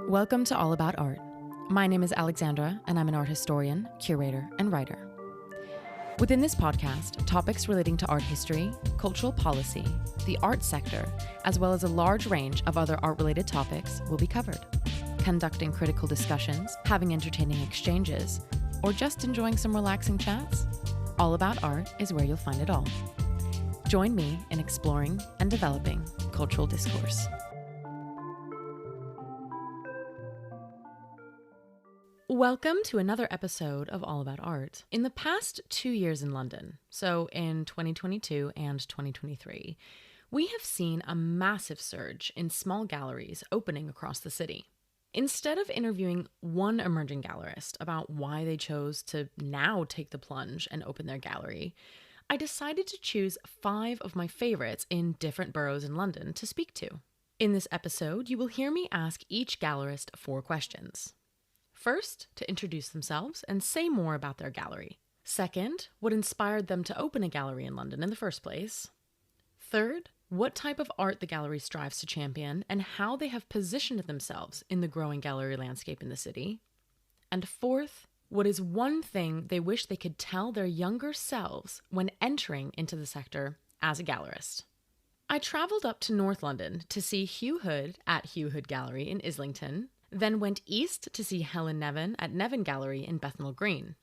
Welcome to All About Art. My name is Alexandra, and I'm an art historian, curator, and writer. Within this podcast, topics relating to art history, cultural policy, the art sector, as well as a large range of other art-related topics will be covered. Conducting critical discussions, having entertaining exchanges, or just enjoying some relaxing chats, All About Art is where you'll find it all. Join me in exploring and developing cultural discourse. Welcome to another episode of All About Art. In the past 2 years in London, so in 2022 and 2023, we have seen a massive surge in small galleries opening across the city. Instead of interviewing one emerging gallerist about why they chose to now take the plunge and open their gallery, I decided to choose 5 of my favorites in different boroughs in London to speak to. In this episode, you will hear me ask each gallerist 4 questions. First, to introduce themselves and say more about their gallery. Second, what inspired them to open a gallery in London in the first place. Third, what type of art the gallery strives to champion and how they have positioned themselves in the growing gallery landscape in the city. And fourth, what is one thing they wish they could tell their younger selves when entering into the sector as a gallerist. I travelled up to North London to see Hugh Hood at Hugh Hood Gallery in Islington, then went east to see Helen Neven at Neven Gallery in Bethnal Green.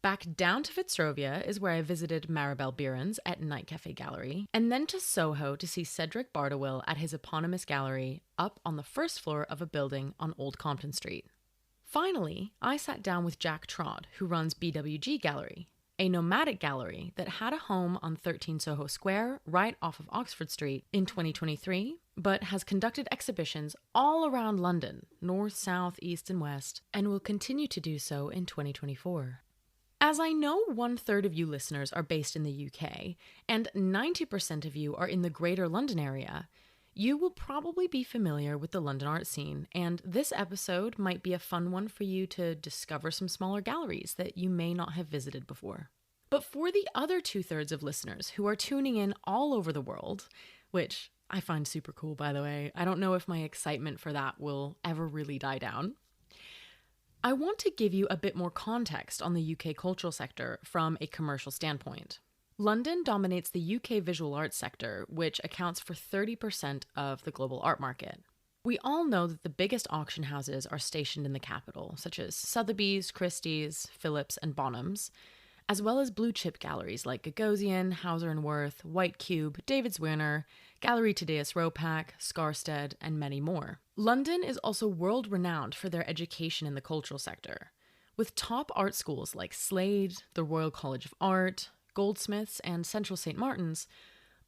Back down to Fitzovia is where I visited Maribelle Bierens at Night Cafe Gallery, and then to Soho to see Cedric Bardawil at his eponymous gallery up on the first floor of a building on Old Compton Street. Finally, I sat down with Jack Trodd, who runs BWG Gallery, a nomadic gallery that had a home on 13 Soho Square right off of Oxford Street in 2023, but has conducted exhibitions all around London, north, south, east, and west, and will continue to do so in 2024. As I know 1/3 of you listeners are based in the UK, and 90% of you are in the Greater London area, you will probably be familiar with the London art scene, and this episode might be a fun one for you to discover some smaller galleries that you may not have visited before. But for the other 2/3 of listeners who are tuning in all over the world, which I find super cool, by the way, I don't know if my excitement for that will ever really die down, I want to give you a bit more context on the UK cultural sector from a commercial standpoint. London dominates the UK visual arts sector, which accounts for 30% of the global art market. We all know that the biggest auction houses are stationed in the capital, such as Sotheby's, Christie's, Phillips, and Bonhams, as well as blue-chip galleries like Gagosian, Hauser & Wirth, White Cube, David Zwirner, Gallery Thaddeus Ropac, Scarsted, and many more. London is also world-renowned for their education in the cultural sector, with top art schools like Slade, the Royal College of Art, Goldsmiths, and Central St. Martin's,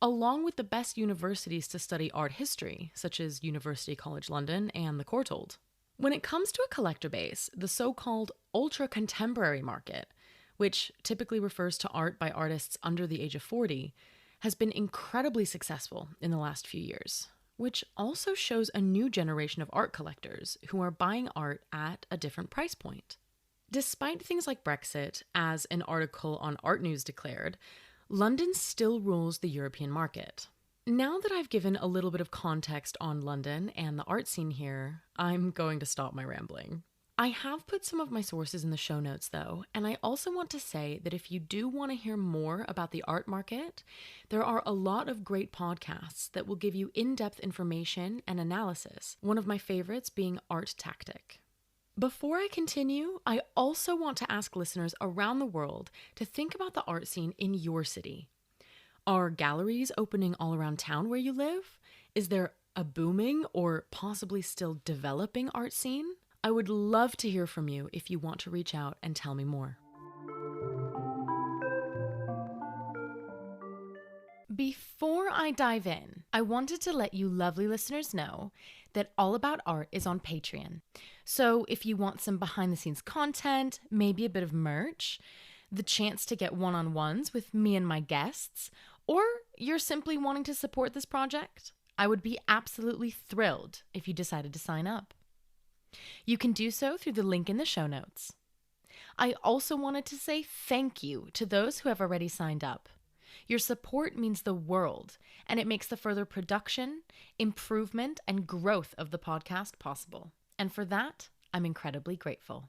along with the best universities to study art history, such as University College London and the Courtauld. When it comes to a collector base, the so-called ultra-contemporary market, which typically refers to art by artists under the age of 40, has been incredibly successful in the last few years, which also shows a new generation of art collectors who are buying art at a different price point. Despite things like Brexit, as an article on Art News declared, London still rules the European market. Now that I've given a little bit of context on London and the art scene here, I'm going to stop my rambling. I have put some of my sources in the show notes though, and I also want to say that if you do want to hear more about the art market, there are a lot of great podcasts that will give you in-depth information and analysis, one of my favorites being Art Tactic. Before I continue, I also want to ask listeners around the world to think about the art scene in your city. Are galleries opening all around town where you live? Is there a booming or possibly still developing art scene? I would love to hear from you if you want to reach out and tell me more. Before I dive in, I wanted to let you lovely listeners know that All About Art is on Patreon. So if you want some behind-the-scenes content, maybe a bit of merch, the chance to get one-on-ones with me and my guests, or you're simply wanting to support this project, I would be absolutely thrilled if you decided to sign up. You can do so through the link in the show notes. I also wanted to say thank you to those who have already signed up. Your support means the world, and it makes the further production, improvement, and growth of the podcast possible. And for that, I'm incredibly grateful.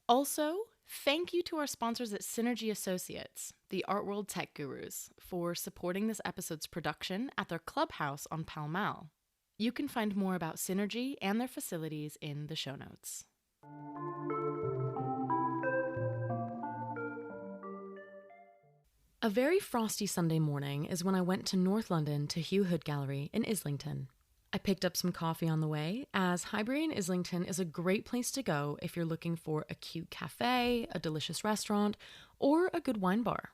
Also, thank you to our sponsors at Synergy Associates, the art world tech gurus, for supporting this episode's production at their clubhouse on Pall Mall. You can find more about Synergy and their facilities in the show notes. A very frosty Sunday morning is when I went to North London to Hugh Hood Gallery in Islington. I picked up some coffee on the way, as Highbury in Islington is a great place to go if you're looking for a cute cafe, a delicious restaurant, or a good wine bar.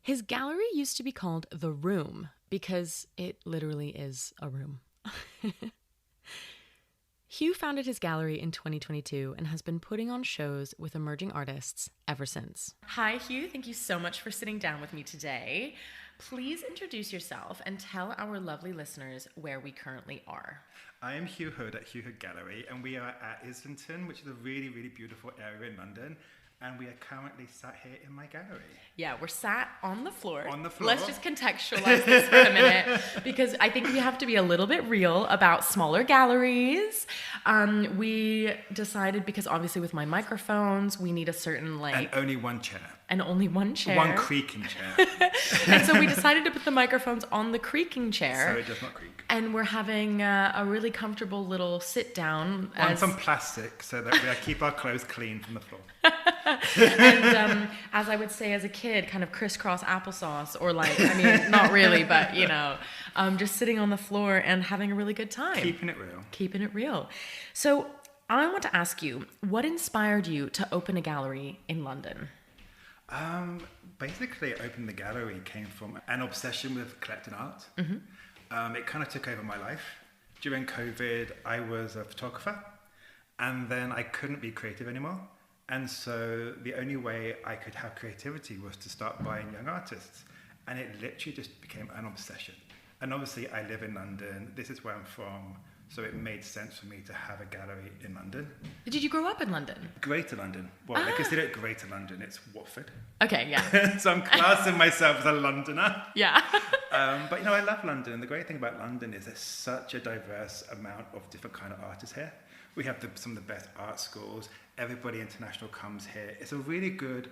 His gallery used to be called The Room because it literally is a room. Hugh founded his gallery in 2022 and has been putting on shows with emerging artists ever since. Hi, Hugh. Thank you so much for sitting down with me today. Please introduce yourself and tell our lovely listeners where we currently are. I am Hugh Hood at Hugh Hood Gallery, and we are at Islington, which is a really, really beautiful area in London. And we are currently sat here in my gallery. Yeah, we're sat on the floor. On the floor. Let's just contextualize this for a minute, because I think we have to be a little bit real about smaller galleries. We decided, because obviously with my microphones, we need a certain And only one chair. And only one chair. One creaking chair. And so we decided to put the microphones on the creaking chair. So it does not creak. And we're having a really comfortable little sit down. On some plastic so that we keep our clothes clean from the floor. And as I would say as a kid, kind of crisscross applesauce, or like, I mean, not really, but you know, just sitting on the floor and having a really good time. Keeping it real. Keeping it real. So I want to ask you, what inspired you to open a gallery in London? Basically, opening the gallery came from an obsession with collecting art. Mm-hmm. It kind of took over my life. During COVID, I was a photographer, and then I couldn't be creative anymore. And so the only way I could have creativity was to start buying young artists. And it literally just became an obsession. And obviously, I live in London. This is where I'm from. So it made sense for me to have a gallery in London. Did you grow up in London? Greater London. Well, I consider it Greater London. It's Watford. Okay, yeah. So I'm classing myself as a Londoner. Yeah. But, you know, I love London. And the great thing about London is there's such a diverse amount of different kind of artists here. We have some of the best art schools. Everybody international comes here. It's a really good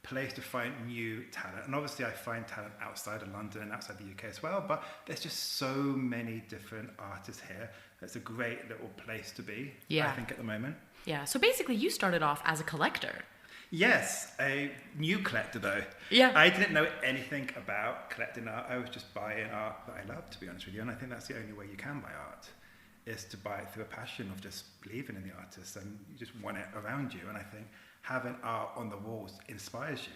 place to find new talent. And obviously I find talent outside of London and outside the UK as well, but there's just so many different artists here. It's a great little place to be, I think, at the moment. Yeah, so basically you started off as a collector. Yes, a new collector though. Yeah. I didn't know anything about collecting art. I was just buying art that I love, to be honest with you, and I think that's the only way you can buy art, is to buy it through a passion of just believing in the artist, and you just want it around you. And I think having art on the walls inspires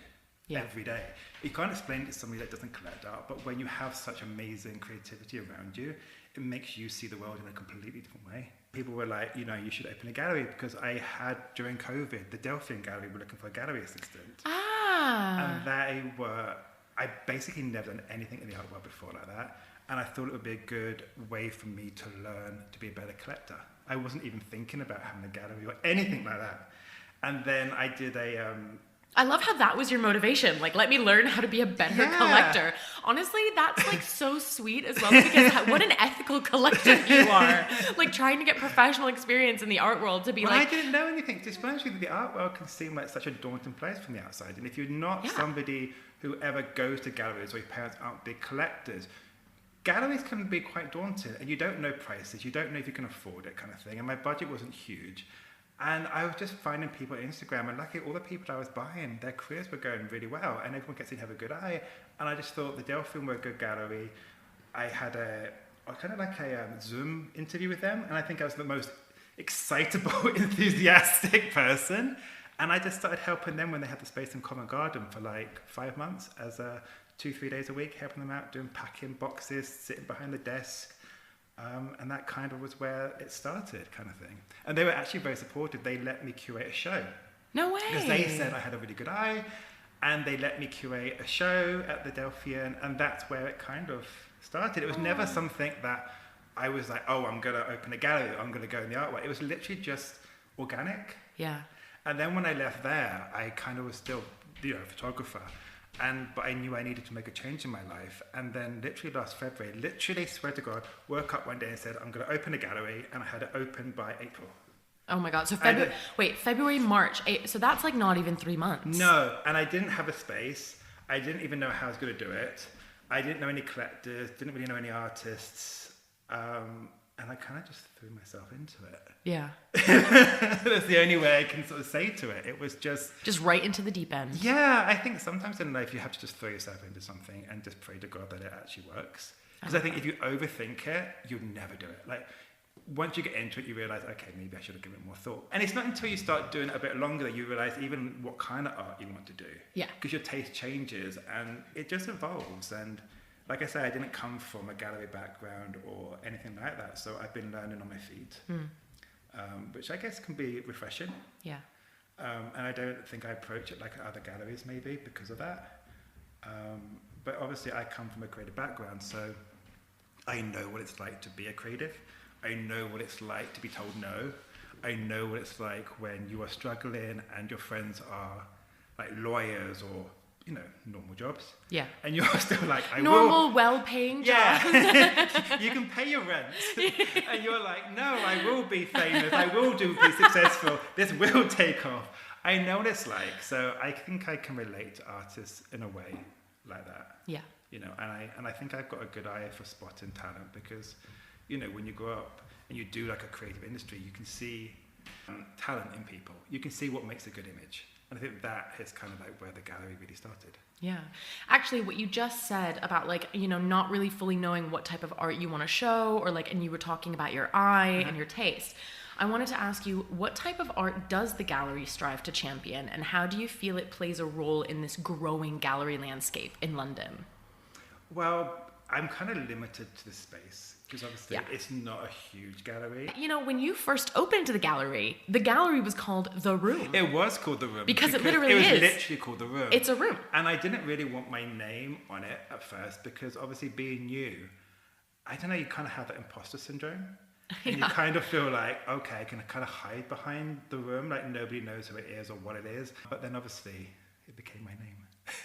you every day. You can't explain it to somebody that doesn't collect art, but when you have such amazing creativity around you, it makes you see the world in a completely different way. People were like, you know, you should open a gallery, because I had, during COVID, the Delphian Gallery were looking for a gallery assistant. And I basically never done anything in the art world before like that. And I thought it would be a good way for me to learn to be a better collector. I wasn't even thinking about having a gallery or anything like that. And then I did I love how that was your motivation. Like, let me learn how to be a better collector. Honestly, that's like so sweet as well, because what an ethical collector you are. Like, trying to get professional experience in the art world to be I didn't know anything. To be honest with you, the art world can seem like such a daunting place from the outside. And if you're not somebody who ever goes to galleries, or your parents aren't big collectors, galleries can be quite daunting, and you don't know prices, you don't know if you can afford it, kind of thing. And my budget wasn't huge. And I was just finding people on Instagram, and luckily all the people I was buying, their careers were going really well, and everyone gets to have a good eye. And I just thought the Delphin were a good gallery. I had a Zoom interview with them, and I think I was the most excitable, enthusiastic person. And I just started helping them when they had the space in Covent Garden for like 5 months, as 2-3 days a week, helping them out, doing packing boxes, sitting behind the desk. And that kind of was where it started, kind of thing. And they were actually very supportive. They let me curate a show. No way. Because they said I had a really good eye, and they let me curate a show at the Delphian, and that's where it kind of started. It was never something that I was like, oh, I'm going to open a gallery, I'm going to go in the art world. It was literally just organic. Yeah. And then when I left there, I kind of was still, a photographer. But I knew I needed to make a change in my life. And then literally last February, swear to God, woke up one day and said, I'm going to open a gallery. And I had it open by April. Oh my God. So February, March. So that's like not even 3 months. No, and I didn't have a space. I didn't even know how I was going to do it. I didn't know any collectors, didn't really know any artists. And I kind of just threw myself into it. Yeah. That's the only way I can sort of say to it. It was just right into the deep end. Yeah, I think sometimes in life you have to just throw yourself into something and just pray to God that it actually works. Because I think if you overthink it, you'll never do it. Like, once you get into it, you realise, okay, maybe I should have given it more thought. And it's not until you start doing it a bit longer that you realise even what kind of art you want to do. Yeah. Because your taste changes and it just evolves. And like I say, I didn't come from a gallery background or anything like that. So I've been learning on my feet, which I guess can be refreshing. Yeah. And I don't think I approach it like other galleries maybe because of that. But obviously I come from a creative background, so I know what it's like to be a creative. I know what it's like to be told no. I know what it's like when you are struggling and your friends are like lawyers or, you know, normal jobs. Yeah. And you're still like, normal, well-paying jobs. Yeah. You can pay your rent. And you're like, no, I will be famous. I will be successful. This will take off. I know what it's like. So I think I can relate to artists in a way like that. Yeah. You know, and I think I've got a good eye for spotting talent because, you know, when you grow up and you do like a creative industry, you can see talent in people. You can see what makes a good image. And I think that is kind of like where the gallery really started. Yeah. Actually, what you just said about like, you know, not really fully knowing what type of art you want to show or like, and you were talking about your eye and your taste. I wanted to ask you, what type of art does the gallery strive to champion and how do you feel it plays a role in this growing gallery landscape in London? Well, I'm kind of limited to the space because obviously it's not a huge gallery. You know, when you first opened the gallery was called The Room. It was called The Room. Because it literally is. It was literally called The Room. It's a room. And I didn't really want my name on it at first because obviously being new, I don't know, you kind of have that imposter syndrome. And you kind of feel like, okay, I can kind of hide behind The Room, like nobody knows who it is or what it is. But then obviously it became my name.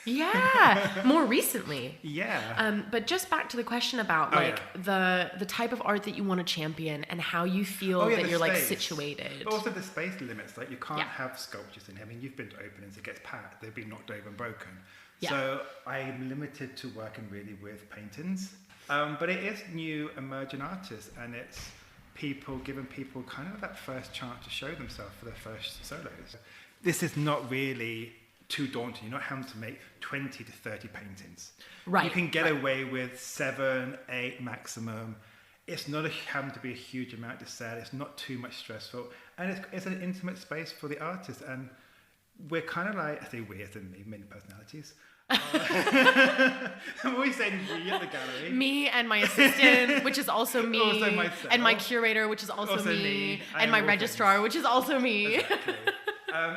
Yeah, more recently. Yeah. But just back to the question about the type of art that you want to champion and how you feel that you're like situated. But also the space limits, like you can't have sculptures in here. I mean, you've been to openings, it gets packed, they've been knocked over and broken. Yeah. So I'm limited to working really with paintings. But it is new emerging artists and it's giving people kind of that first chance to show themselves for their first solos. This is not really too daunting. You're not having to make 20 to 30 paintings. Right. You can get away with 7, 8 maximum. It's not having to be a huge amount to sell. It's not too much stressful. And it's an intimate space for the artist. And we're kind of like, I say we as in me, many personalities. I'm always saying we at the gallery. Me and my assistant, which is also me. Also myself. And my curator, which is also me. And my registrar, which is also me. Exactly.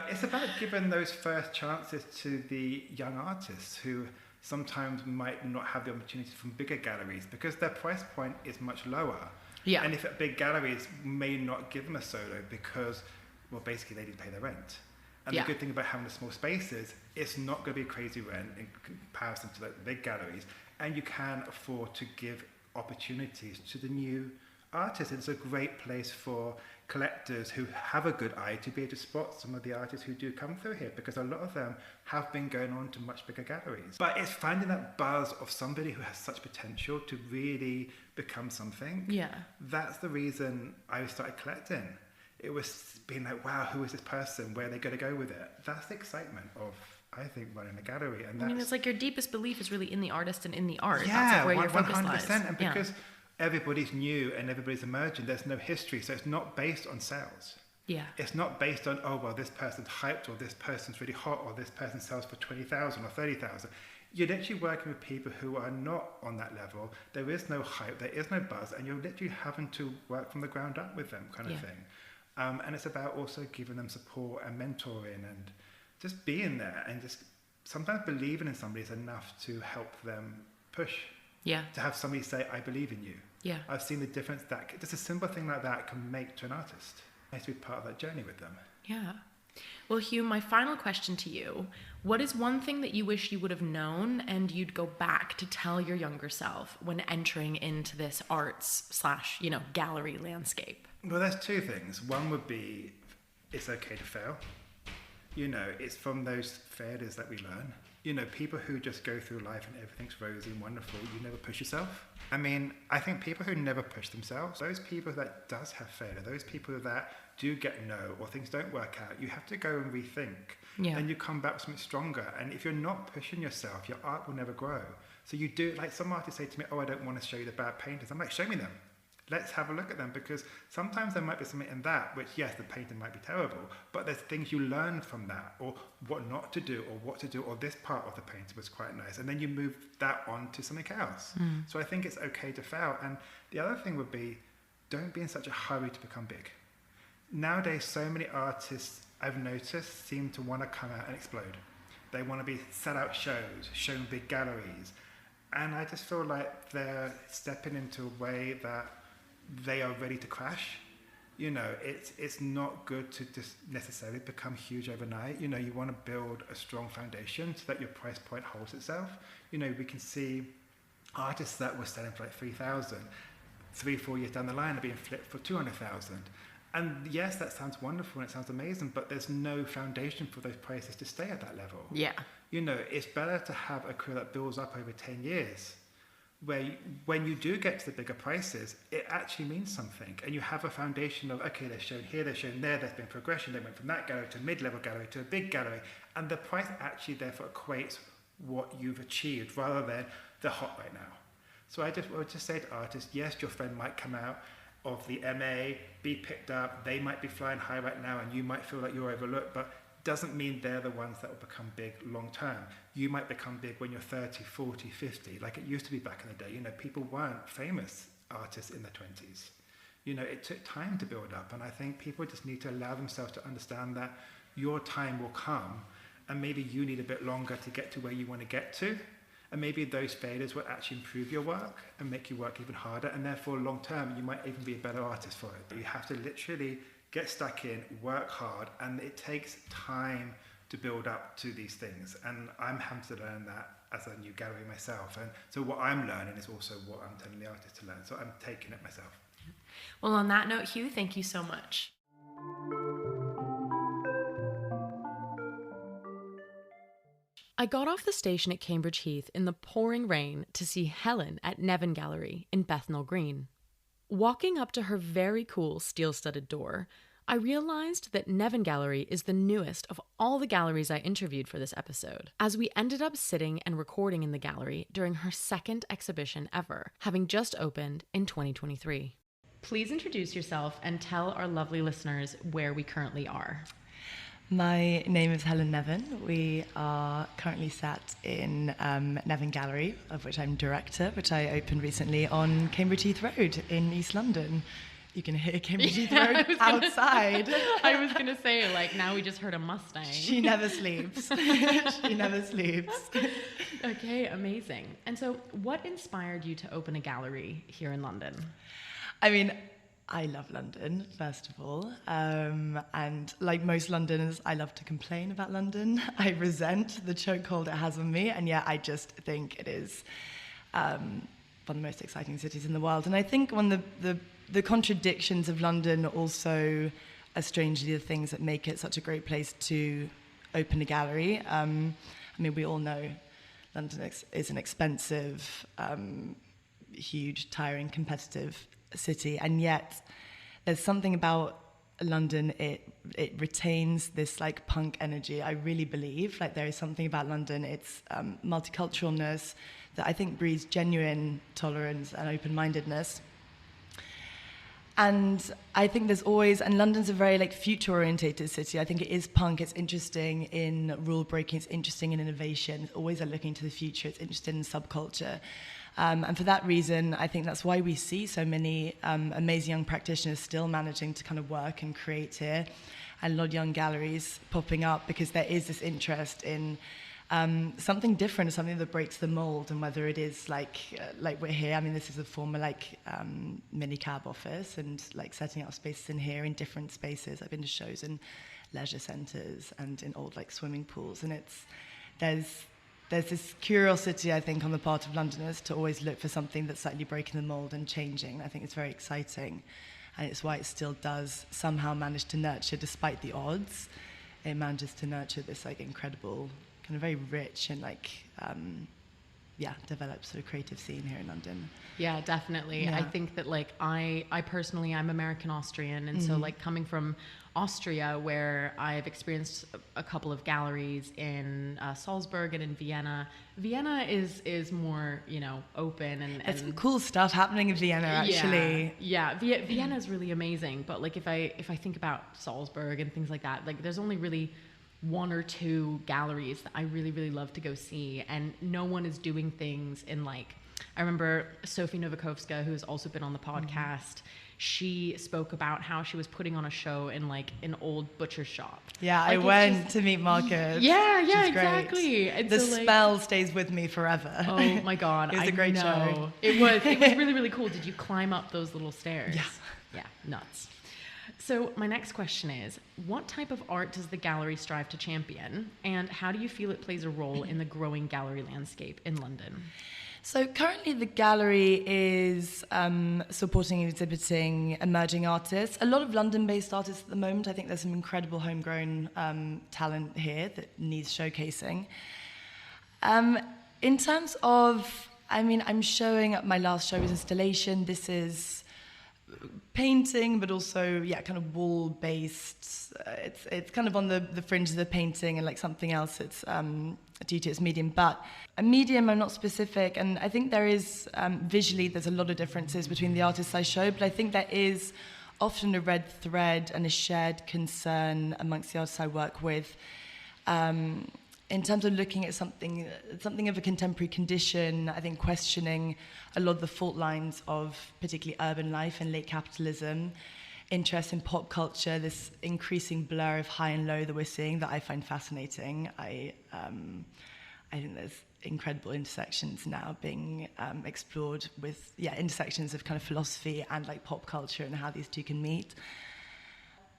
It's about giving those first chances to the young artists who sometimes might not have the opportunity from bigger galleries because their price point is much lower. Yeah. And if big galleries may not give them a solo because, well, basically they didn't pay their rent. And the good thing about having a small space is it's not going to be a crazy rent in comparison to the big galleries. And you can afford to give opportunities to the new artists. It's a great place for collectors who have a good eye to be able to spot some of the artists who do come through here because a lot of them have been going on to much bigger galleries. But it's finding that buzz of somebody who has such potential to really become something. Yeah. That's the reason I started collecting. It was being like, wow, who is this person? Where are they going to go with it? That's the excitement of, I think, running a gallery. And I mean, it's like your deepest belief is really in the artist and in the art. Yeah, that's like where your focus lies. And because everybody's new and everybody's emerging, there's no history, so it's not based on sales. Yeah. It's not based on, oh, well, this person's hyped, or this person's really hot, or this person sells for 20,000 or 30,000. You're literally working with people who are not on that level. There is no hype, there is no buzz, and you're literally having to work from the ground up with them, kind of thing. And it's about also giving them support and mentoring and just being there and just sometimes believing in somebody is enough to help them push. Yeah. To have somebody say, I believe in you. Yeah. I've seen the difference that just a simple thing like that can make to an artist. Nice to be part of that journey with them. Yeah. Well, Hugh, my final question to you, what is one thing that you wish you would have known and you'd go back to tell your younger self when entering into this arts / gallery landscape? Well, there's two things. One would be, it's okay to fail. It's from those failures that we learn. People who just go through life and everything's rosy and wonderful, you never push yourself. I think people who never push themselves, those people that does have failure, those people that do get no or things don't work out, you have to go and rethink. Yeah. And you come back with something stronger. And if you're not pushing yourself, your art will never grow. So you do, like some artists say to me, oh, I don't want to show you the bad paintings. I'm like, show me them. Let's have a look at them, because sometimes there might be something in that which, yes, the painting might be terrible, but there's things you learn from that, or what not to do, or what to do, or this part of the painting was quite nice, and then you move that on to something else. So I think it's okay to fail. And the other thing would be, don't be in such a hurry to become big. Nowadays, so many artists I've noticed seem to want to come out and explode. They want to be set-out shows, shown big galleries, and I just feel like they're stepping into a way that they are ready to crash. It's not good to just necessarily become huge overnight. You want to build a strong foundation so that your price point holds itself. We can see artists that were selling for like 3,000, 3-4 years down the line are being flipped for 200,000. And yes, that sounds wonderful and it sounds amazing, but there's no foundation for those prices to stay at that level. Yeah. It's better to have a career that builds up over 10 years, where when you do get to the bigger prices, it actually means something. And you have a foundation of, okay, they're shown here, they're shown there, there's been progression, they went from that gallery to a mid-level gallery to a big gallery, and the price actually therefore equates what you've achieved rather than the hot right now. So I would just say to artists, yes, your friend might come out of the MA, be picked up, they might be flying high right now and you might feel like you're overlooked, but doesn't mean they're the ones that will become big long term. You might become big when you're 30, 40, 50, like it used to be back in the day. People weren't famous artists in their 20s. It took time to build up, and I think people just need to allow themselves to understand that your time will come, and maybe you need a bit longer to get to where you want to get to, and maybe those failures will actually improve your work and make you work even harder, and therefore long term you might even be a better artist for it. You have to literally get stuck in, work hard, and it takes time to build up to these things. And I'm having to learn that as a new gallery myself. And so what I'm learning is also what I'm telling the artists to learn. So I'm taking it myself. Well, on that note, Hugh, thank you so much. I got off the station at Cambridge Heath in the pouring rain to see Helen at Neven Gallery in Bethnal Green. Walking up to her very cool steel-studded door, I realized that Neven Gallery is the newest of all the galleries I interviewed for this episode, as we ended up sitting and recording in the gallery during her second exhibition ever, having just opened in 2023. Please introduce yourself and tell our lovely listeners where we currently are. My name is Helen Neven. We are currently sat in Neven Gallery, of which I'm director, which I opened recently on Cambridge Heath Road in East London. You can hear Cambridge Heath Road outside. I was going to say, now we just heard a Mustang. She never sleeps. She never sleeps. Okay, amazing. And so what inspired you to open a gallery here in London? I love London, first of all, and like most Londoners, I love to complain about London. I resent the chokehold it has on me, and yet I just think it is one of the most exciting cities in the world. And I think one of the contradictions of London also are strangely the things that make it such a great place to open a gallery. We all know London is an expensive, huge, tiring, competitive city, and yet there's something about London, it retains this punk energy. I really believe there is something about London, its multiculturalness, that I think breeds genuine tolerance and open-mindedness. And I think there's always, and London's a very future-orientated city. I think it is punk, it's interesting in rule breaking, it's interesting in innovation, it's always looking to the future, it's interested in subculture. And for that reason, I think that's why we see so many amazing young practitioners still managing to kind of work and create here, and a lot of young galleries popping up, because there is this interest in something different, something that breaks the mold. And whether it is like we're here, this is a former mini cab office, and setting up spaces in here in different spaces. I've been to shows in leisure centres and in old like swimming pools. And there's this curiosity, I think, on the part of Londoners to always look for something that's slightly breaking the mould and changing. I think it's very exciting, and it's why it still does somehow manage to nurture, despite the odds, it manages to nurture this like incredible, kind of very rich and like, developed sort of creative scene here in London. Yeah, definitely. Yeah. I think that like I personally, I'm American Austrian, and so like coming from Austria, where I've experienced a couple of galleries in Salzburg and in Vienna. Vienna is more, open and There's some cool stuff happening in Vienna, actually. Yeah. Vienna is really amazing. But like if I think about Salzburg and things like that, like there's only really one or two galleries that I really, really love to go see, and no one is doing things in like. I remember Sophie Novakovska, who's also been on the podcast. She spoke about how she was putting on a show in like an old butcher shop. Yeah, like, I went to meet Marcus. Yeah, exactly. And the so, like, smell stays with me forever. Oh my God. It was a great show. It was really, really cool. Did you climb up those little stairs? Yeah. Yeah, nuts. So my next question is, what type of art does the gallery strive to champion, and how do you feel it plays a role in the growing gallery landscape in London? So currently the gallery is supporting and exhibiting emerging artists, a lot of London-based artists at the moment. I think there's some incredible homegrown talent here that needs showcasing. In terms of, I'm showing, my last show was installation. This is painting, but also, kind of wall-based. It's kind of on the fringe of the painting and like something else. It's due to its medium, but a medium, I'm not specific, and I think there is, visually, there's a lot of differences between the artists I show, but I think there is often a red thread and a shared concern amongst the artists I work with, in terms of looking at something of a contemporary condition. I think questioning a lot of the fault lines of particularly urban life and late capitalism, interest in pop culture, this increasing blur of high and low that we're seeing that I find fascinating. I think there's incredible intersections now being explored with intersections of kind of philosophy and like pop culture and how these two can meet.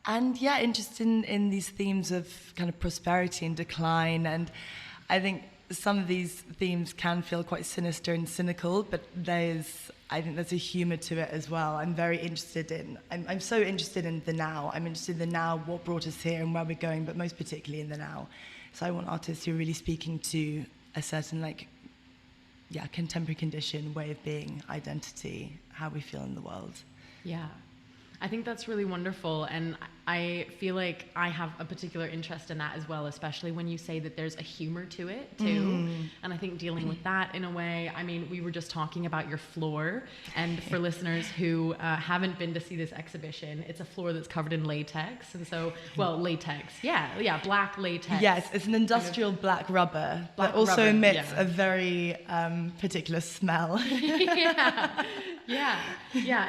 And interested in these themes of kind of prosperity and decline, and I think some of these themes can feel quite sinister and cynical, but I think there's a humour to it as well. I'm very interested in, I'm so interested in the now. I'm interested in the now, what brought us here and where we're going, but most particularly in the now. So I want artists who are really speaking to a certain contemporary condition, way of being, identity, how we feel in the world. Yeah. I think that's really wonderful, and I feel like I have a particular interest in that as well, especially when you say that there's a humor to it too. And I think dealing with that in a way, we were just talking about your floor, and for listeners who haven't been to see this exhibition, it's a floor that's covered in latex, and so, latex, black latex. Yes, it's an industrial black rubber that also emits a very particular smell. Yeah,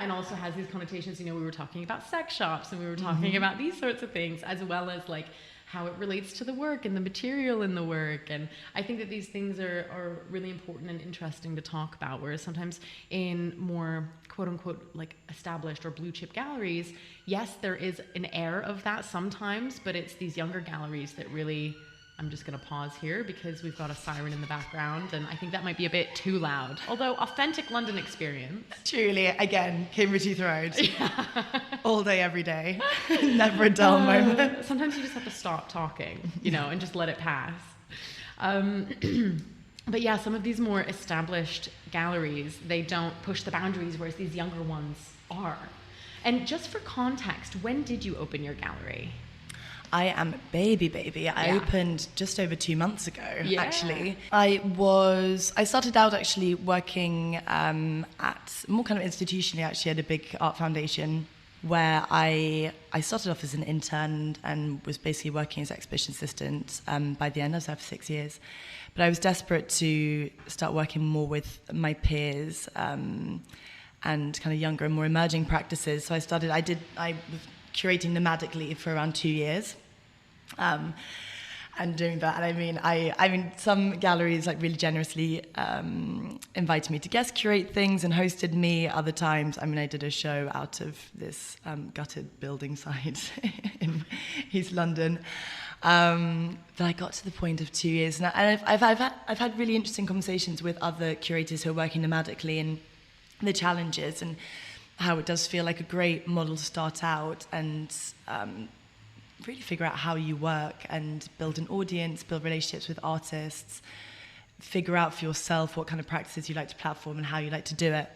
and also has these connotations. We were talking about sex shops, and we were talking about these sorts of things, as well as like how it relates to the work and the material in the work. And I think that these things are really important and interesting to talk about, whereas sometimes in more quote unquote like established or blue chip galleries, yes, there is an air of that sometimes, but it's these younger galleries that really, I'm just going to pause here because we've got a siren in the background, and I think that might be a bit too loud. Although, authentic London experience. Truly, again, Cambridge Heath Road. Yeah. All day, every day. Never a dull moment. Sometimes you just have to stop talking, and just let it pass. But yeah, some of these more established galleries, they don't push the boundaries, whereas these younger ones are. And just for context, when did you open your gallery? I am a baby. I opened just over 2 months ago, actually. I started out actually working at more kind of institutionally, actually, at a big art foundation, where I started off as an intern and was basically working as exhibition assistant. By the end, I was there for 6 years. But I was desperate to start working more with my peers and kind of younger and more emerging practices. So I was curating nomadically for around 2 years. and doing that. And I mean, some galleries like really generously invited me to guest curate things and hosted me. Other times, I did a show out of this gutted building site in East London. But I got to the point of 2 years now, and I've had really interesting conversations with other curators who are working nomadically and the challenges and how it does feel like a great model to start out and really figure out how you work and build an audience, build relationships with artists, figure out for yourself what kind of practices you like to platform and how you like to do it.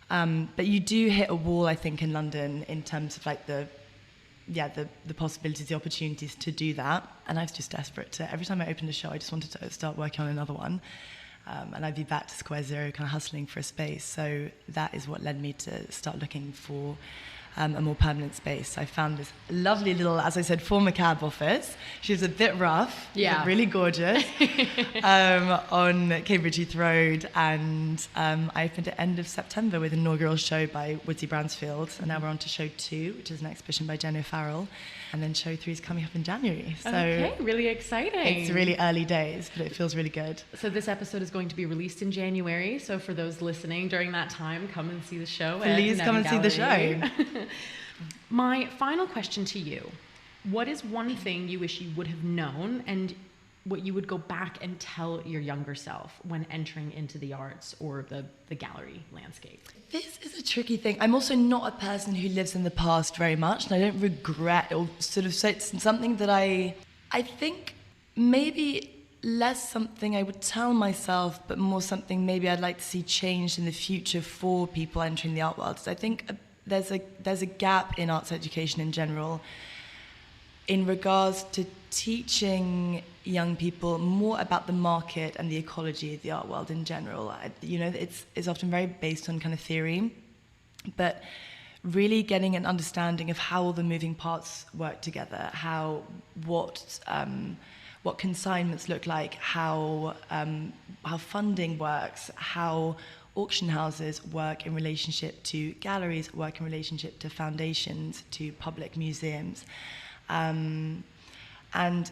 But you do hit a wall, I think, in London in terms of like the possibilities, the opportunities to do that. And I was just desperate to, every time I opened a show, I just wanted to start working on another one. And I'd be back to square zero, kind of hustling for a space. So that is what led me to start looking for a more permanent space. I found this lovely little, as I said, former cab office. She was a bit rough, but really gorgeous, on Cambridge Heath Road. And I opened at end of September with an inaugural show by Woodsie Bransfield. And now we're on to show 2, which is an exhibition by Jenny O'Farrell. And then show 3 is coming up in January. So okay, really exciting. It's really early days, but it feels really good. So this episode is going to be released in January. So for those listening during that time, come and see the show. Please come and see the show. My final question to you. What is one thing you wish you would have known and what you would go back and tell your younger self when entering into the arts or the gallery landscape? This is a tricky thing. I'm also not a person who lives in the past very much, and I don't regret or sort of say it's something that I think maybe less something I would tell myself, but more something maybe I'd like to see changed in the future for people entering the art world. So I think there's a gap in arts education in general in regards to teaching young people more about the market and the ecology of the art world in general. It's often very based on kind of theory, but really getting an understanding of how all the moving parts work together, what consignments look like, how funding works, how auction houses work in relationship to galleries, work in relationship to foundations, to public museums. And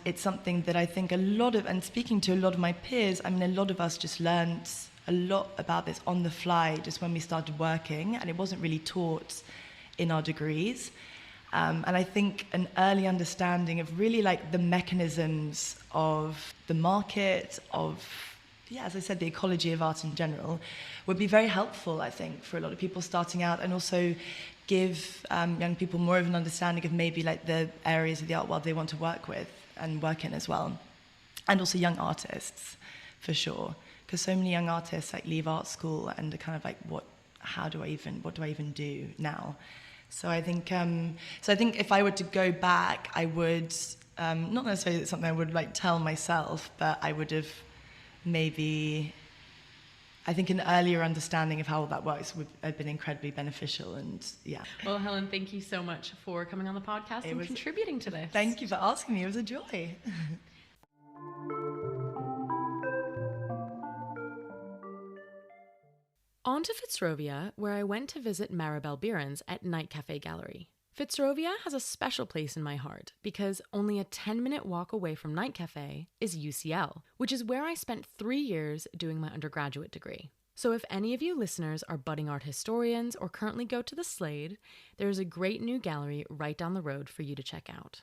it's something that I think and speaking to a lot of my peers, a lot of us just learned a lot about this on the fly just when we started working, and it wasn't really taught in our degrees. And I think an early understanding of really like the mechanisms of the market, as I said, the ecology of art in general, would be very helpful, I think, for a lot of people starting out, and also give young people more of an understanding of maybe like the areas of the art world they want to work with and work in as well. And also young artists, for sure. Because so many young artists like leave art school and are kind of like, what do I even do now? So I think if I were to go back, I would, not necessarily something I would like tell myself, but I would have maybe, I think an earlier understanding of how all that works would have been incredibly beneficial. And yeah. Well, Helen, thank you so much for coming on the podcast and contributing to this. Thank you for asking me. It was a joy. On to Fitzovia, where I went to visit Maribelle Bierens at Night Cafe Gallery. Fitzovia has a special place in my heart because only a 10-minute walk away from Night Cafe is UCL, which is where I spent 3 years doing my undergraduate degree. So if any of you listeners are budding art historians or currently go to the Slade, there is a great new gallery right down the road for you to check out.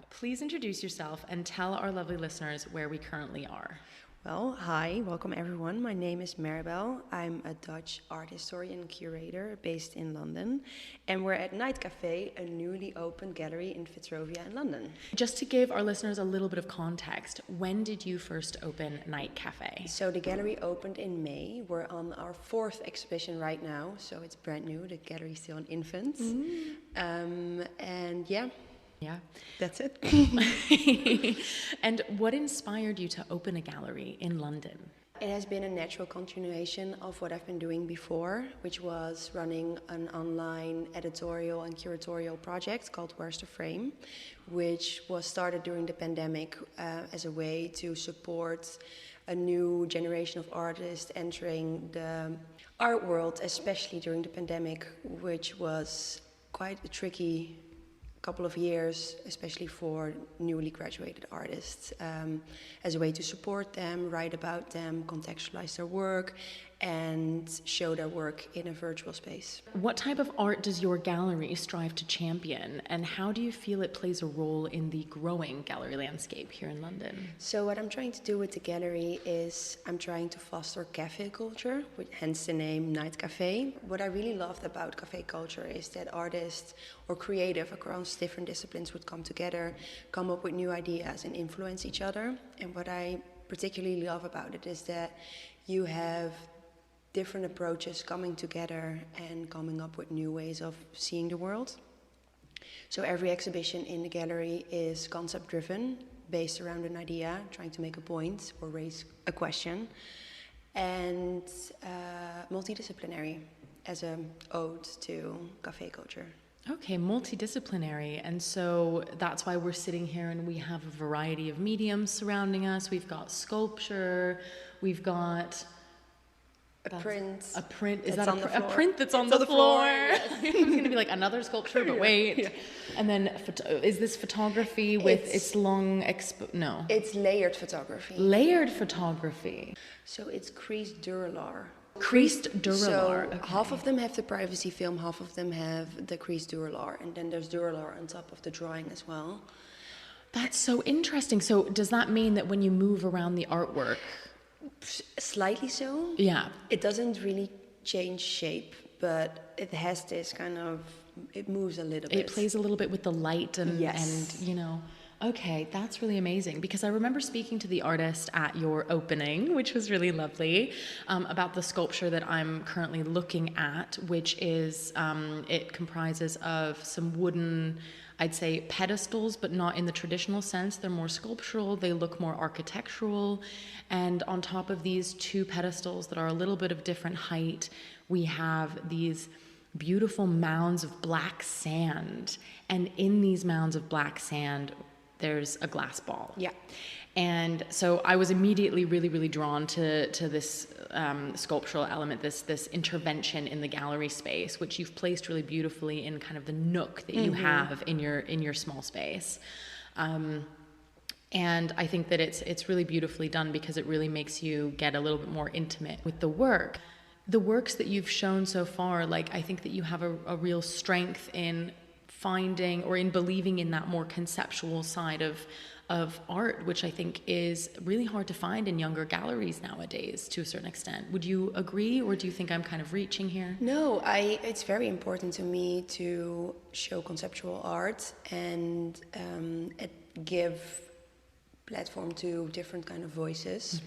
Please introduce yourself and tell our lovely listeners where we currently are. Well, hi, welcome everyone. My name is Maribelle. I'm a Dutch art historian and curator based in London. And we're at Night Cafe, a newly opened gallery in Fitzovia in London. Just to give our listeners a little bit of context, when did you first open Night Cafe? So the gallery opened in May. We're on our 4th exhibition right now, so it's brand new. The gallery's still in infants. And yeah. Yeah. That's it. And what inspired you to open a gallery in London? It has been a natural continuation of what I've been doing before, which was running an online editorial and curatorial project called Where's the Frame, which was started during the pandemic as a way to support a new generation of artists entering the art world, especially during the pandemic, which was quite a tricky couple of years, especially for newly graduated artists, as a way to support them, write about them, contextualize their work, and show their work in a virtual space. What type of art does your gallery strive to champion, and how do you feel it plays a role in the growing gallery landscape here in London? So what I'm trying to do with the gallery is I'm trying to foster cafe culture, hence the name Night Cafe. What I really loved about cafe culture is that artists or creative across different disciplines would come together, come up with new ideas and influence each other. And what I particularly love about it is that you have different approaches coming together and coming up with new ways of seeing the world. So every exhibition in the gallery is concept driven, based around an idea, trying to make a point or raise a question, and multidisciplinary as an ode to cafe culture. Okay, multidisciplinary. And so that's why we're sitting here and we have a variety of mediums surrounding us. We've got sculpture, we've got A print. A print. Is that's that on the a floor. print that's on It's the floor? yes. It was going to be like another sculpture, but wait. Yeah. And then, is this photography with its long no. It's layered photography. Layered photography. So it's creased Duralar. Creased Duralar. So okay. half of them have the privacy film, half of them have the creased Duralar, and then there's Duralar on top of the drawing as well. That's so interesting. So does that mean that when you move around the artwork? Slightly so. Yeah. It doesn't really change shape, but it has this kind of, it moves a little bit. It plays a little bit with the light and you know. Okay, that's really amazing, because I remember speaking to the artist at your opening, which was really lovely, about the sculpture that I'm currently looking at, which is, it comprises of some wooden, I'd say, pedestals, but not in the traditional sense. They're more sculptural, they look more architectural, and on top of these two pedestals that are a little bit of different height, we have these beautiful mounds of black sand, and in these mounds of black sand, there's a glass ball. Yeah. And so I was immediately really, really drawn to this sculptural element, this intervention in the gallery space, which you've placed really beautifully in kind of the nook that you have in your small space. And I think that it's really beautifully done, because it really makes you get a little bit more intimate with the work. The works that you've shown so far, like, I think that you have a real strength in finding or in believing in that more conceptual side of art, which I think is really hard to find in younger galleries nowadays to a certain extent. Would you agree, or do you think I'm kind of reaching here? No, it's very important to me to show conceptual art and give platform to different kind of voices.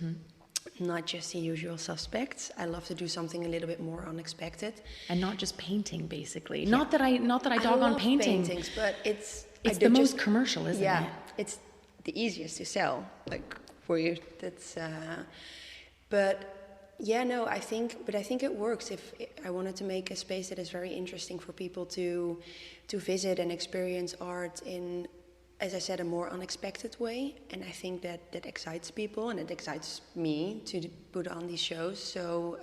Not just the usual suspects. I love to do something a little bit more unexpected. And not just painting, basically. Not that I dog on painting. Paintings, but it's the most commercial, isn't it? Yeah, it's the easiest to sell, like for you. That's. But yeah, no, I think it works. If I wanted to make a space that is very interesting for people to visit and experience art in, as I said, a more unexpected way, and I think that excites people, and it excites me to put on these shows. So,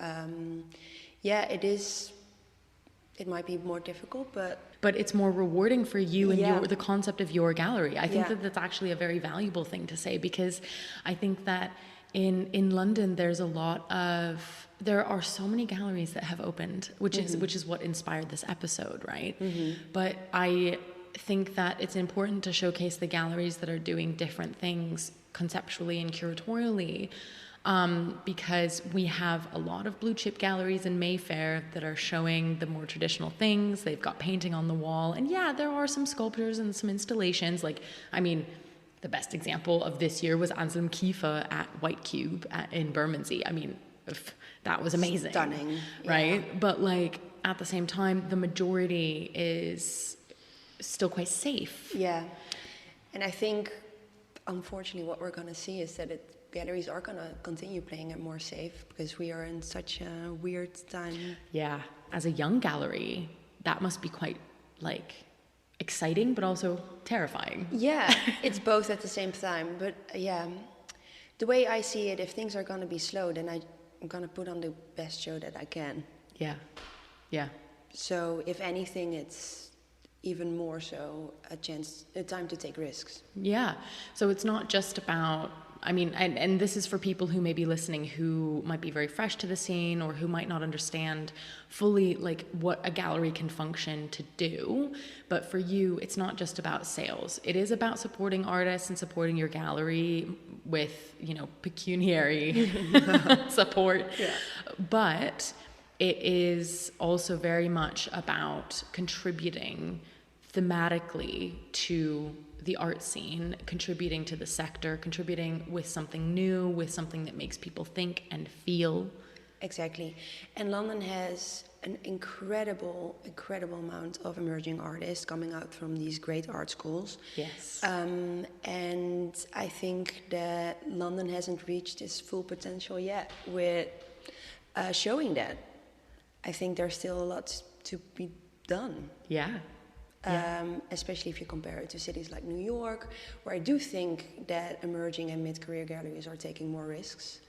yeah, it is. It might be more difficult, but it's more rewarding for you and the concept of your gallery. I think that that's actually a very valuable thing to say, because I think that in London there are so many galleries that have opened, which is what inspired this episode, right? But I think that it's important to showcase the galleries that are doing different things conceptually and curatorially, because we have a lot of blue chip galleries in Mayfair that are showing the more traditional things. They've got painting on the wall, and there are some sculptures and some installations. Like, I mean, the best example of this year was Anselm Kiefer at White Cube in Bermondsey. I mean, that was amazing. Stunning. Right? Yeah. But like, at the same time, the majority is still quite safe. Yeah, and I think, unfortunately, what we're going to see is that galleries are going to continue playing it more safe, because we are in such a weird time. Yeah, as a young gallery, that must be quite, like, exciting, but also terrifying. Yeah, it's both at the same time. But yeah, the way I see it, if things are going to be slow, then I'm going to put on the best show that I can. Yeah, yeah. So if anything, it's even more so a time to take risks. Yeah. So it's not just about, I mean, and this is for people who may be listening who might be very fresh to the scene or who might not understand fully like what a gallery can function to do. But for you, it's not just about sales. It is about supporting artists and supporting your gallery with, you know, pecuniary support. Yeah. But it is also very much about contributing thematically to the art scene, contributing to the sector, contributing with something new, with something that makes people think and feel. Exactly. And London has an incredible amount of emerging artists coming out from these great art schools. Yes. And I think that London hasn't reached its full potential yet with showing that. I think there's still a lot to be done. Yeah. Especially if you compare it to cities like New York, where I do think that emerging and mid-career galleries are taking more risks.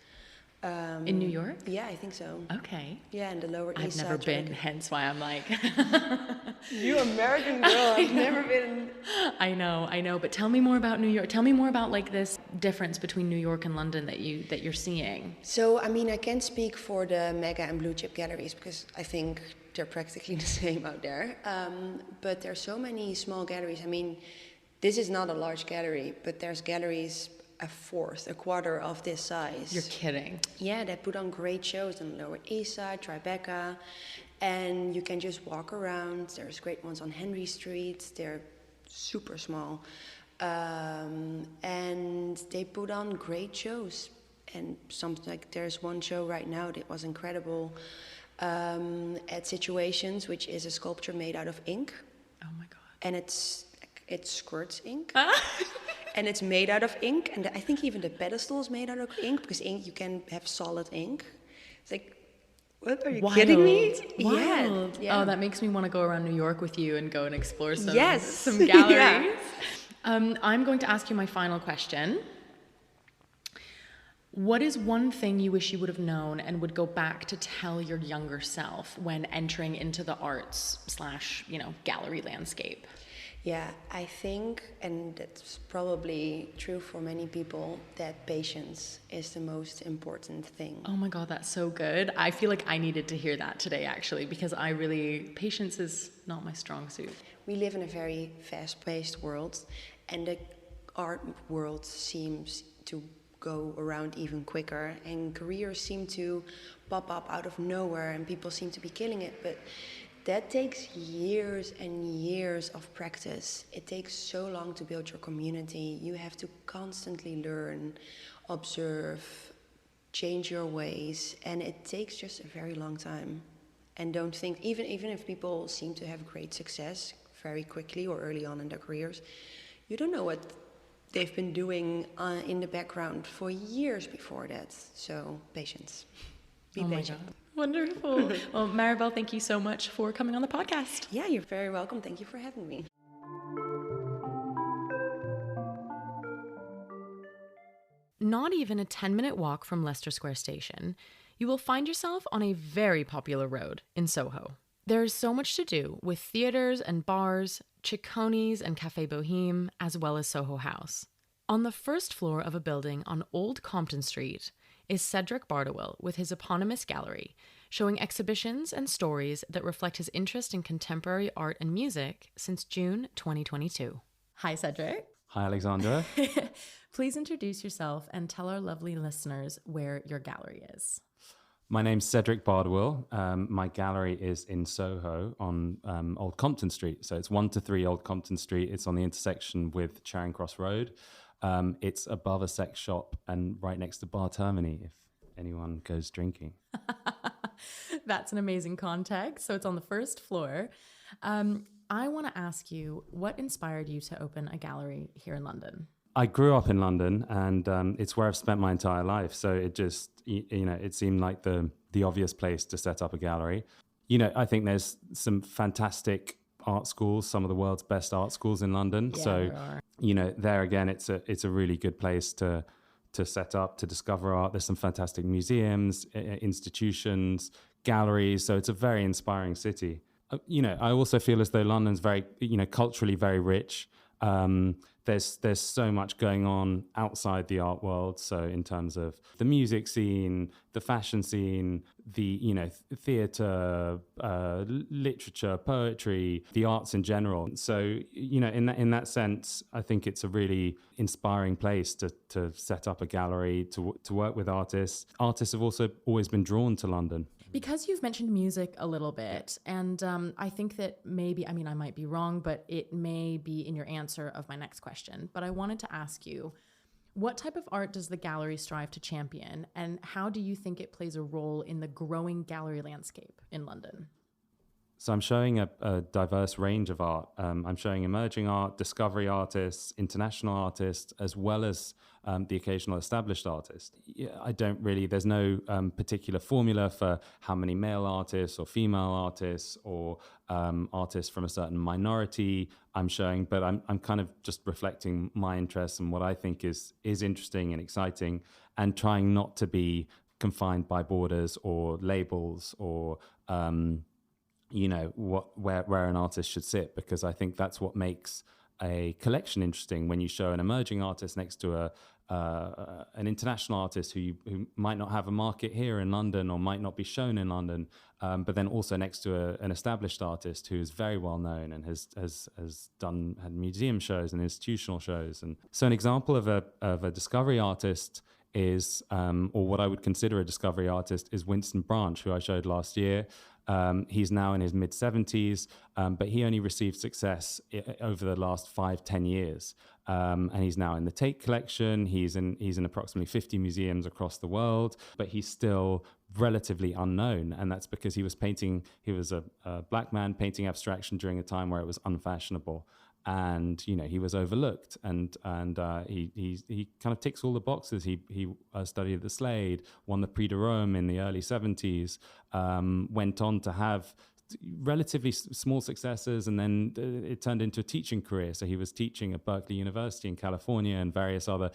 In New York? Yeah, I think so. Okay. Yeah, in the Lower East Side. I've never been, hence why I'm like... You American girl, I've never been... I know, but tell me more about New York. Tell me more about like this difference between New York and London that you're seeing. So, I mean, I can't speak for the mega and blue chip galleries because I think they're practically the same out there. But there's so many small galleries. I mean, this is not a large gallery, but there's galleries a quarter of this size. You're kidding. Yeah, they put on great shows on the Lower East Side, Tribeca, and you can just walk around. There's great ones on Henry Street. They're super small. And they put on great shows. And something like there's one show right now that was incredible at Situations, which is a sculpture made out of ink. Oh my God. And it squirts ink. And it's made out of ink. And I think even the pedestal is made out of ink, because ink, you can have solid ink. It's like, what, are you kidding me? Wild. Yeah. Oh, that makes me want to go around New York with you and go and explore some galleries. Yeah. I'm going to ask you my final question. What is one thing you wish you would have known and would go back to tell your younger self when entering into the arts / gallery landscape? Yeah, I think, and that's probably true for many people, that patience is the most important thing. Oh my God, that's so good. I feel like I needed to hear that today, actually, because patience is not my strong suit. We live in a very fast-paced world, and the art world seems to go around even quicker, and careers seem to pop up out of nowhere, and people seem to be killing it, but that takes years and years of practice. It takes so long to build your community. You have to constantly learn, observe, change your ways, and it takes just a very long time. And don't think, even if people seem to have great success very quickly or early on in their careers, you don't know what they've been doing in the background for years before that. So, patience. Be patient. My God. Wonderful. Well, Maribelle, thank you so much for coming on the podcast. Yeah, you're very welcome. Thank you for having me. Not even a 10-minute walk from Leicester Square Station, you will find yourself on a very popular road in Soho. There is so much to do, with theatres and bars, Ciccone's and Café Bohème, as well as Soho House. On the first floor of a building on Old Compton Street is Cedric Bardawil with his eponymous gallery, showing exhibitions and stories that reflect his interest in contemporary art and music since June 2022. Hi, Cedric. Hi, Alexandra. Please introduce yourself and tell our lovely listeners where your gallery is. My name's Cedric Bardawil. My gallery is in Soho on Old Compton Street. So it's 1 to 3 Old Compton Street. It's on the intersection with Charing Cross Road. It's above a sex shop and right next to Bar Termini if anyone goes drinking. That's an amazing context. So it's on the first floor. I want to ask you, what inspired you to open a gallery here in London? I grew up in London and it's where I've spent my entire life. So it just, it seemed like the obvious place to set up a gallery. I think there's some fantastic art schools, some of the world's best art schools in London. Yeah, so, there are. There again, it's a really good place to set up, to discover art. There's some fantastic museums, institutions, galleries. So it's a very inspiring city. I also feel as though London's very, culturally very rich. There's so much going on outside the art world. So in terms of the music scene, the fashion scene, the theatre, literature, poetry, the arts in general. So in that sense, I think it's a really inspiring place to set up a gallery, to work with artists. Artists have also always been drawn to London. Because you've mentioned music a little bit, and I think that maybe, I might be wrong, but it may be in your answer of my next question. But I wanted to ask you, what type of art does the gallery strive to champion, and how do you think it plays a role in the growing gallery landscape in London? So I'm showing a diverse range of art. I'm showing emerging art, discovery artists, international artists, as well as the occasional established artist. There's no particular formula for how many male artists or female artists or artists from a certain minority I'm showing, but I'm kind of just reflecting my interests and what I think is interesting and exciting, and trying not to be confined by borders or labels or where an artist should sit, because I think that's what makes a collection interesting. When you show an emerging artist next to an international artist who might not have a market here in London or might not be shown in London, but then also next to an established artist who is very well known and has had museum shows and institutional shows. And so an example of a discovery artist is, or what I would consider a discovery artist, is Winston Branch, who I showed last year. He's now in his mid-70s, but he only received success over the last 5-10 years. And he's now in the Tate collection. He's in approximately 50 museums across the world, but he's still relatively unknown. And that's because he was a black man painting abstraction during a time where it was unfashionable. And he was overlooked, and he kind of ticks all the boxes. He studied at the Slade, won the Prix de Rome in the early 70s, went on to have relatively small successes, and then it turned into a teaching career. So he was teaching at Berkeley University in California and various other,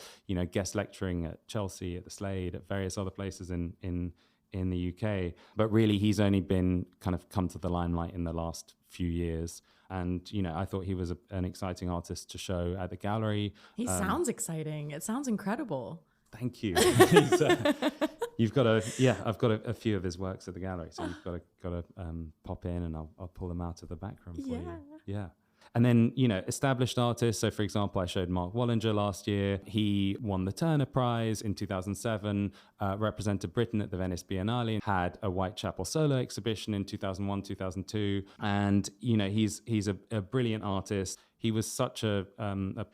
guest lecturing at Chelsea, at the Slade, at various other places in the UK. But really, he's only been kind of come to the limelight in the last few years. And, I thought he was an exciting artist to show at the gallery. He sounds exciting. It sounds incredible. Thank you. I've got a few of his works at the gallery, so you've got to pop in, and I'll pull them out of the back room for you. Yeah. And then, established artists. So, for example, I showed Mark Wallinger last year. He won the Turner Prize in 2007, represented Britain at the Venice Biennale, had a Whitechapel solo exhibition in 2001, 2002. And, he's a brilliant artist. He was such a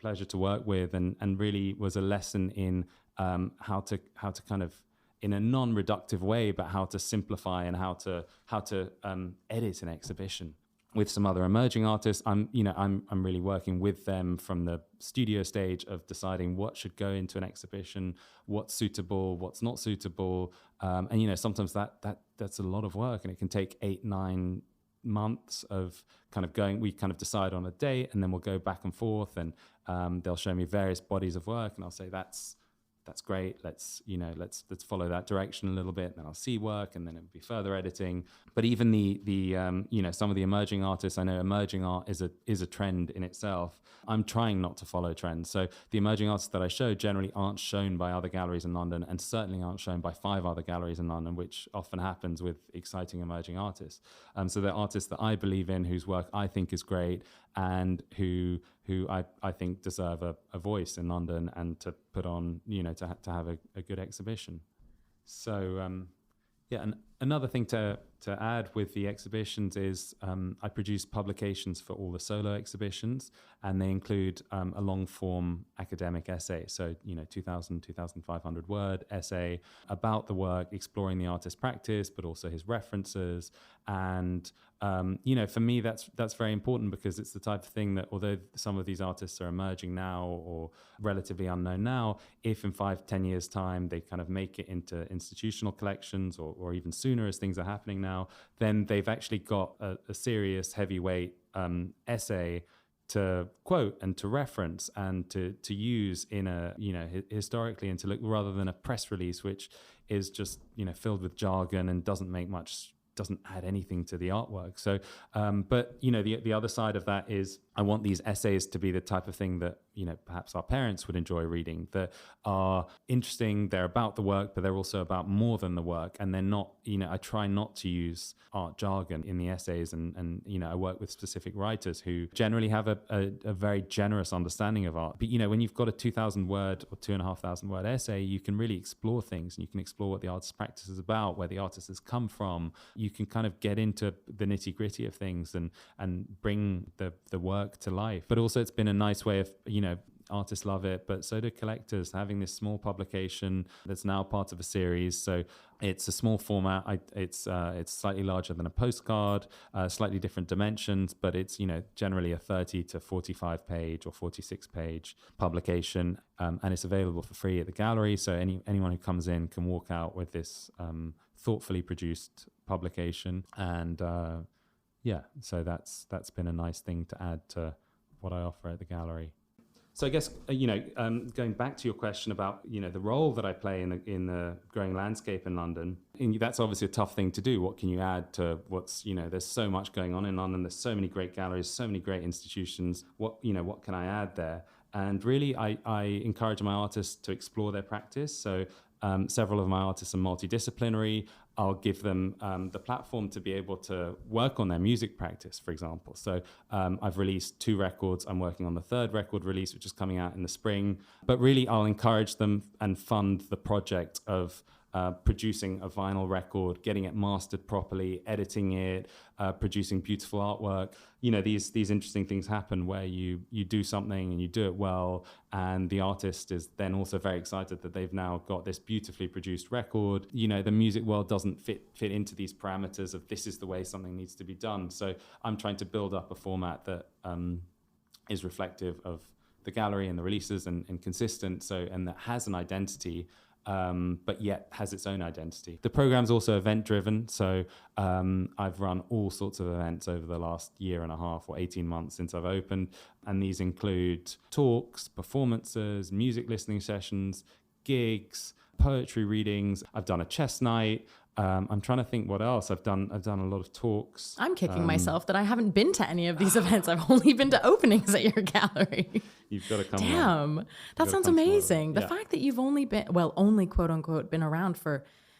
pleasure to work with, and really was a lesson in how to kind of, in a non-reductive way, but how to simplify and how to edit an exhibition. With some other emerging artists, I'm really working with them from the studio stage of deciding what should go into an exhibition, what's suitable, what's not suitable, and sometimes that's a lot of work, and it can take 8-9 months of kind of going. We kind of decide on a date, and then we'll go back and forth, and they'll show me various bodies of work, and I'll say that's great. Let's follow that direction a little bit. And then I'll see work, and then it'll be further editing. But even the some of the emerging artists, I know emerging art is a trend in itself. I'm trying not to follow trends. So the emerging artists that I show generally aren't shown by other galleries in London, and certainly aren't shown by 5 other galleries in London, which often happens with exciting emerging artists. So they're artists that I believe in, whose work I think is great, and who I think deserve a voice in London, and to put on, to have a good exhibition. So, and another thing to add with the exhibitions is I produce publications for all the solo exhibitions, and they include a long-form academic essay. So, 2,500 word essay about the work, exploring the artist's practice, but also his references. And, for me, that's very important, because it's the type of thing that, although some of these artists are emerging now or relatively unknown now, if in 5-10 years' time they kind of make it into institutional collections, or even sooner as things are happening now, then they've actually got a serious heavyweight essay to quote and to reference and to use in a, historically, and to look, rather than a press release, which is just, filled with jargon and doesn't make much doesn't add anything to the artwork. So, but the other side of that is I want these essays to be the type of thing that perhaps our parents would enjoy reading, that are interesting. They're about the work, but they're also about more than the work. And they're not, I try not to use art jargon in the essays, and I work with specific writers who generally have a very generous understanding of art. But when you've got a 2,000 word or 2,500 word essay, you can really explore things, and you can explore what the artist's practice is about, where the artist has come from. You can kind of get into the nitty gritty of things and bring the work to life. But also it's been a nice way of, artists love it, but so do collectors, having this small publication that's now part of a series. So it's a small format. It's slightly larger than a postcard, slightly different dimensions, but it's generally a 30 to 45 page or 46 page publication, and it's available for free at the gallery. So anyone who comes in can walk out with this thoughtfully produced publication, and so that's been a nice thing to add to what I offer at the gallery. So I guess, going back to your question about, the role that I play in the growing landscape in London, and that's obviously a tough thing to do. What can you add to what's, there's so much going on in London. There's so many great galleries, so many great institutions. What can I add there? And really, I encourage my artists to explore their practice. So several of my artists are multidisciplinary. I'll give them the platform to be able to work on their music practice, for example. So I've released 2 records. I'm working on the 3rd record release, which is coming out in the spring. But really, I'll encourage them and fund the project of producing a vinyl record, getting it mastered properly, editing it, producing beautiful artwork. These interesting things happen where you do something and you do it well, and the artist is then also very excited that they've now got this beautifully produced record. The music world doesn't fit into these parameters of this is the way something needs to be done. So I'm trying to build up a format that is reflective of the gallery and the releases and consistent, and that has an identity, but yet has its own identity. The program's also event-driven, so I've run all sorts of events over the last year and a half or 18 months since I've opened, and these include talks, performances, music listening sessions, gigs, poetry readings. I've done a chess night. I'm trying to think what else. I've done a lot of talks. I'm kicking myself that I haven't been to any of these events. I've only been to openings at your gallery. You've got to come. Damn, that sounds amazing. The fact that you've only quote unquote been around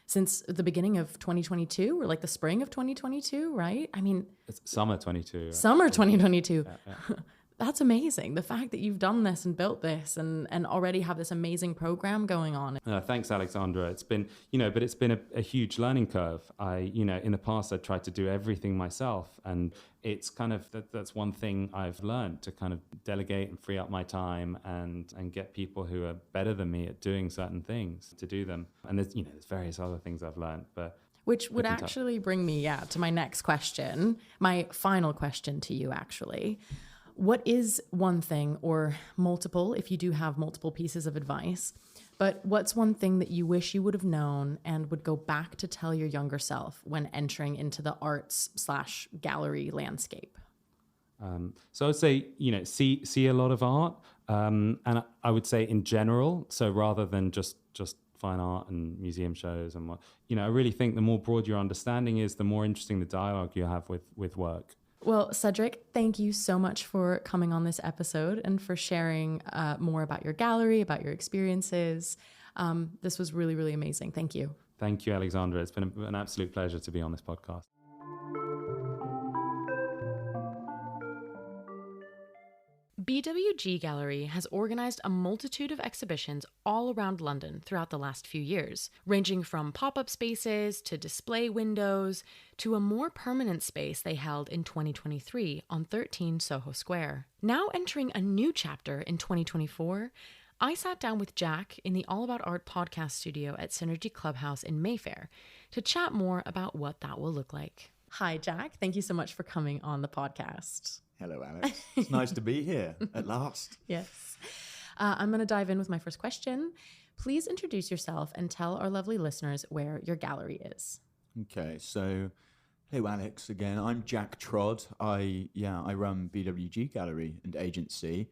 since the beginning of 2022, or like the spring of 2022, right? I mean, it's summer 22. Summer 2022. Yeah. That's amazing. The fact that you've done this and built this and already have this amazing program going on. Thanks, Alexandra. It's been, but it's been a huge learning curve. In the past, I tried to do everything myself, and it's kind of, that's one thing I've learned, to kind of delegate and free up my time and get people who are better than me at doing certain things to do them. And there's various other things I've learned, but which would actually bring me, to my next question, my final question to you, actually. What is one thing, or multiple, if you do have multiple pieces of advice, but what's one thing that you wish you would have known and would go back to tell your younger self when entering into the arts/gallery landscape? So I would say, see a lot of art. And I would say in general, so rather than just fine art and museum shows and what, I really think the more broad your understanding is, the more interesting the dialogue you have with work. Well, Cedric, thank you so much for coming on this episode and for sharing more about your gallery, about your experiences. This was really, really amazing. Thank you. Thank you, Alexandra. It's been an absolute pleasure to be on this podcast. BWG Gallery has organized a multitude of exhibitions all around London throughout the last few years, ranging from pop-up spaces to display windows to a more permanent space they held in 2023 on 13 Soho Square. Now entering a new chapter in 2024, I sat down with Jack in the All About Art podcast studio at Synergy Clubhouse in Mayfair to chat more about what that will look like. Hi, Jack. Thank you so much for coming on the podcast. Hello, Alex. It's nice to be here at last. Yes. I'm going to dive in with my first question. Please introduce yourself and tell our lovely listeners where your gallery is. Okay, so hello, Alex. Again, I'm Jack Trodd. I run BWG Gallery and Agency.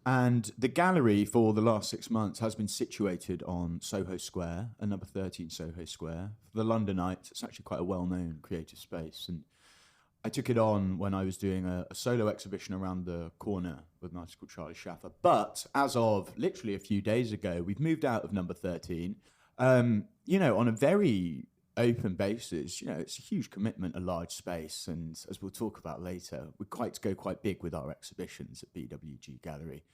And the gallery for the last 6 months has been situated on Soho Square, number 13 Soho Square. For the Londonites, it's actually quite a well-known creative space. And I took it on when I was doing a solo exhibition around the corner with an artist called Charlie Schaffer. But as of literally a few days ago, we've moved out of number 13, on a very open basis. It's a huge commitment, a large space. And as we'll talk about later, we go quite big with our exhibitions at BWG Gallery.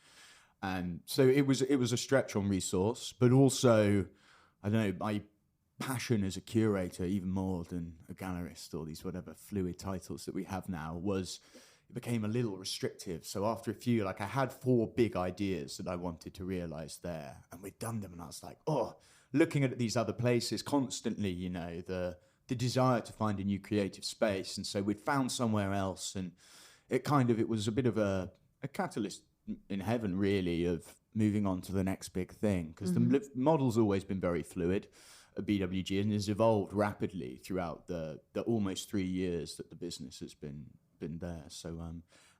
And so it was a stretch on resource, but also, I don't know, my passion as a curator, even more than a gallerist or these whatever fluid titles that we have now, it became a little restrictive. So after a few, I had 4 big ideas that I wanted to realize there, and we'd done them, and I was like, looking at these other places constantly, the desire to find a new creative space. And so we'd found somewhere else, and it was a bit of a catalyst in heaven, really, of moving on to the next big thing, because the model's always been very fluid at BWG and has evolved rapidly throughout the almost 3 years that the business has been there. So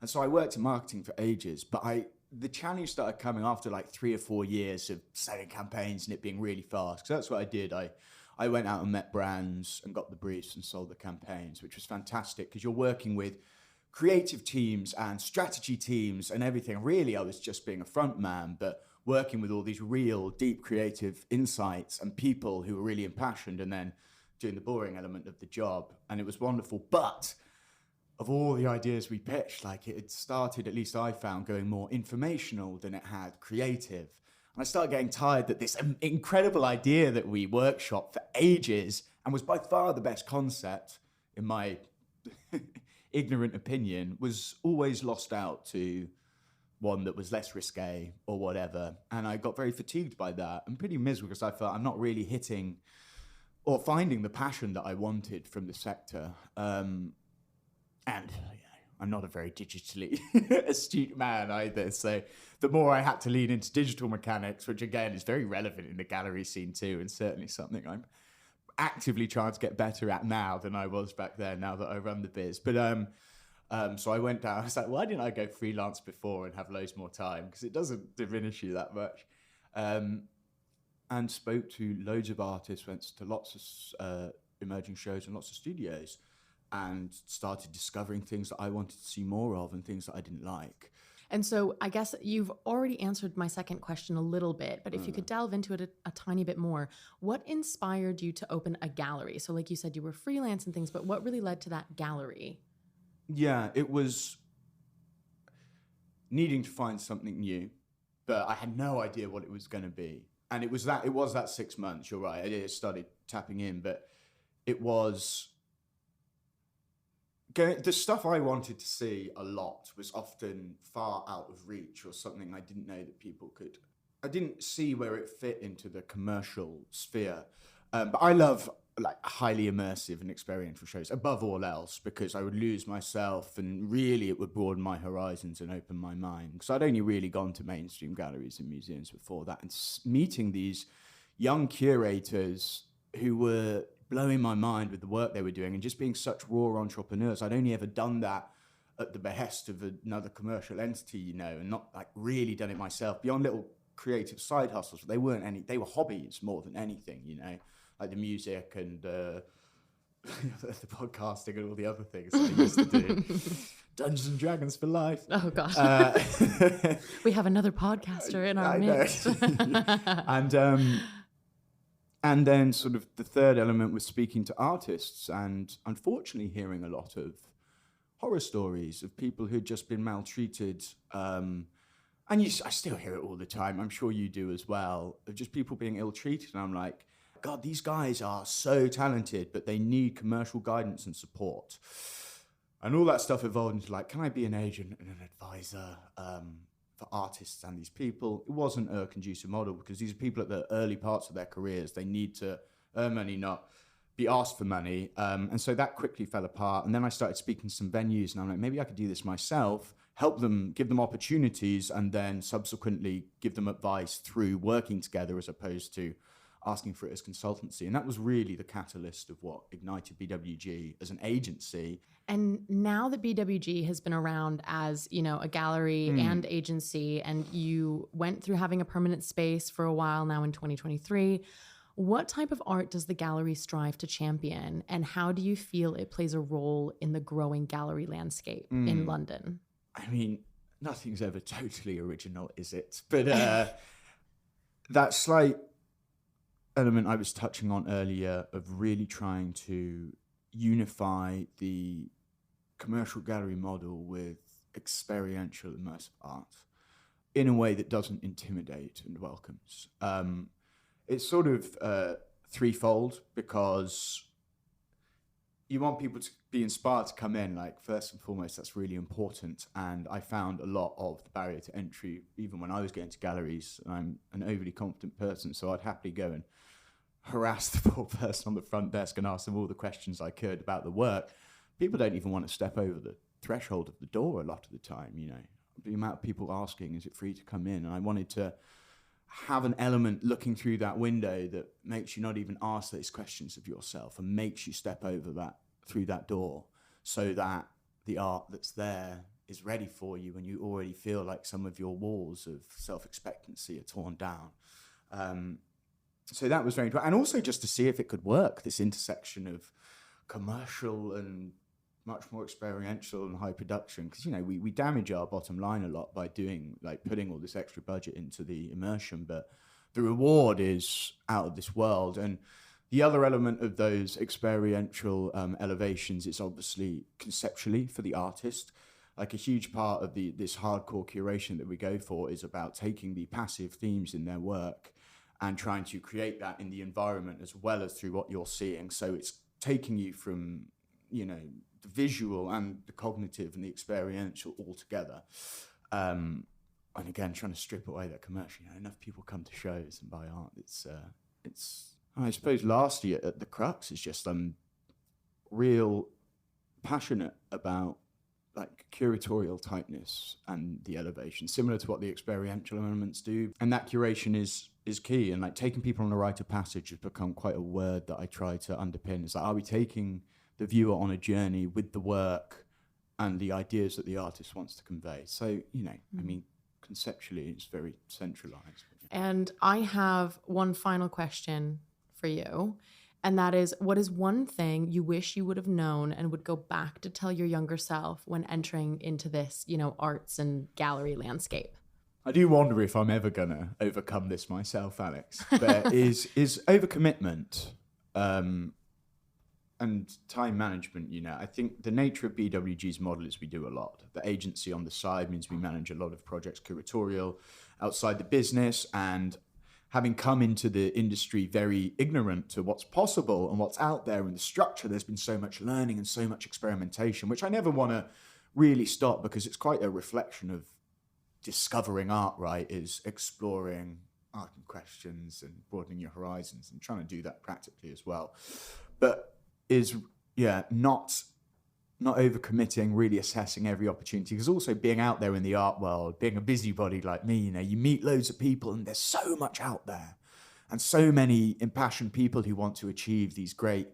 and so I worked in marketing for ages, but the challenge started coming after 3 or 4 years of selling campaigns and it being really fast, because that's what I did. I went out and met brands and got the briefs and sold the campaigns, which was fantastic, because you're working with creative teams and strategy teams and everything. Really, I was just being a front man, but working with all these real deep creative insights and people who were really impassioned, and then doing the boring element of the job. And it was wonderful. But of all the ideas we pitched, it had started, at least I found, going more informational than it had creative. And I started getting tired that this incredible idea that we workshopped for ages and was by far the best concept, in my ignorant opinion, was always lost out to one that was less risque or whatever. And I got very fatigued by that and pretty miserable, because I felt I'm not really hitting or finding the passion that I wanted from the sector. And I'm not a very digitally astute man either. So the more I had to lean into digital mechanics, which again is very relevant in the gallery scene too, and certainly something I'm actively trying to get better at now than I was back then, now that I run the biz. But so I went down, I was like, why didn't I go freelance before and have loads more time? Because it doesn't diminish you that much. And spoke to loads of artists, went to lots of emerging shows and lots of studios, and started discovering things that I wanted to see more of and things that I didn't like. And so I guess you've already answered my second question a little bit, but if you could delve into it a tiny bit more, what inspired you to open a gallery? So like you said, you were freelance and things, but what really led to that gallery? Yeah, it was needing to find something new, but I had no idea what it was going to be. And it was that 6 months, you're right. I started tapping in, but it was the stuff I wanted to see a lot was often far out of reach, or something I didn't know that people could. I didn't see where it fit into the commercial sphere. But I love highly immersive and experiential shows above all else, because I would lose myself, and really it would broaden my horizons and open my mind. Because I'd only really gone to mainstream galleries and museums before that, and meeting these young curators who were blowing my mind with the work they were doing and just being such raw entrepreneurs. I'd only ever done that at the behest of another commercial entity, and not really done it myself beyond little creative side hustles. They were hobbies more than anything, like the music and the podcasting and all the other things that I used to do. Dungeons and Dragons for life. Oh gosh. We have another podcaster in our midst. And then sort of the third element was speaking to artists, and unfortunately hearing a lot of horror stories of people who'd just been maltreated. And I still hear it all the time. I'm sure you do as well, of just people being ill-treated. And I'm like, God, these guys are so talented, but they need commercial guidance and support. And all that stuff evolved into can I be an agent and an advisor for artists and these people? It wasn't a conducive model, because these are people at the early parts of their careers. They need to earn money, not be asked for money. And so that quickly fell apart. And then I started speaking to some venues, and I'm like, maybe I could do this myself, help them, give them opportunities, and then subsequently give them advice through working together, as opposed to asking for it as consultancy. And that was really the catalyst of what ignited BWG as an agency. And now that BWG has been around as, a gallery and agency, and you went through having a permanent space for a while now in 2023, what type of art does the gallery strive to champion, and how do you feel it plays a role in the growing gallery landscape in London? I mean, nothing's ever totally original, is it? But that slight element I was touching on earlier of really trying to unify the commercial gallery model with experiential immersive art in a way that doesn't intimidate and welcomes. It's sort of threefold, because you want people to be inspired to come in. Like, first and foremost, that's really important. And I found a lot of the barrier to entry, even when I was going to galleries. I'm an overly confident person, so I'd happily go and harass the poor person on the front desk and ask them all the questions I could about the work. People don't even want to step over the threshold of the door a lot of the time, The amount of people asking, is it free to come in? And I wanted to have an element looking through that window that makes you not even ask those questions of yourself and makes you step over through that door, so that the art that's there is ready for you when you already feel like some of your walls of self-expectancy are torn down. So that was very important. And also just to see if it could work, this intersection of commercial and much more experiential and high production, because we damage our bottom line a lot by putting all this extra budget into the immersion, but the reward is out of this world. And the other element of those experiential elevations is obviously conceptually for the artist. Like, a huge part of this hardcore curation that we go for is about taking the passive themes in their work and trying to create that in the environment as well as through what you're seeing. So it's taking you from the visual and the cognitive and the experiential all together. And again, trying to strip away that commercial. Enough people come to shows and buy art. It's I suppose last year at the crux is just real passionate about curatorial tightness and the elevation, similar to what the experiential elements do. And that curation is key. And taking people on a rite of passage has become quite a word that I try to underpin. It's are we taking the viewer on a journey with the work and the ideas that the artist wants to convey? So, conceptually, it's very centralized. And I have one final question for you, and that is, what is one thing you wish you would have known and would go back to tell your younger self when entering into this, arts and gallery landscape? I do wonder if I'm ever going to overcome this myself, Alex. But is overcommitment and time management. I think the nature of BWG's model is we do a lot. The agency on the side means we manage a lot of projects curatorial outside the business, and having come into the industry very ignorant to what's possible and what's out there and the structure, there's been so much learning and so much experimentation, which I never want to really stop, because it's quite a reflection of discovering art, right? Is exploring art and questions and broadening your horizons, and trying to do that practically as well. But not overcommitting, really assessing every opportunity, because also being out there in the art world, being a busybody like me, you meet loads of people and there's so much out there and so many impassioned people who want to achieve these great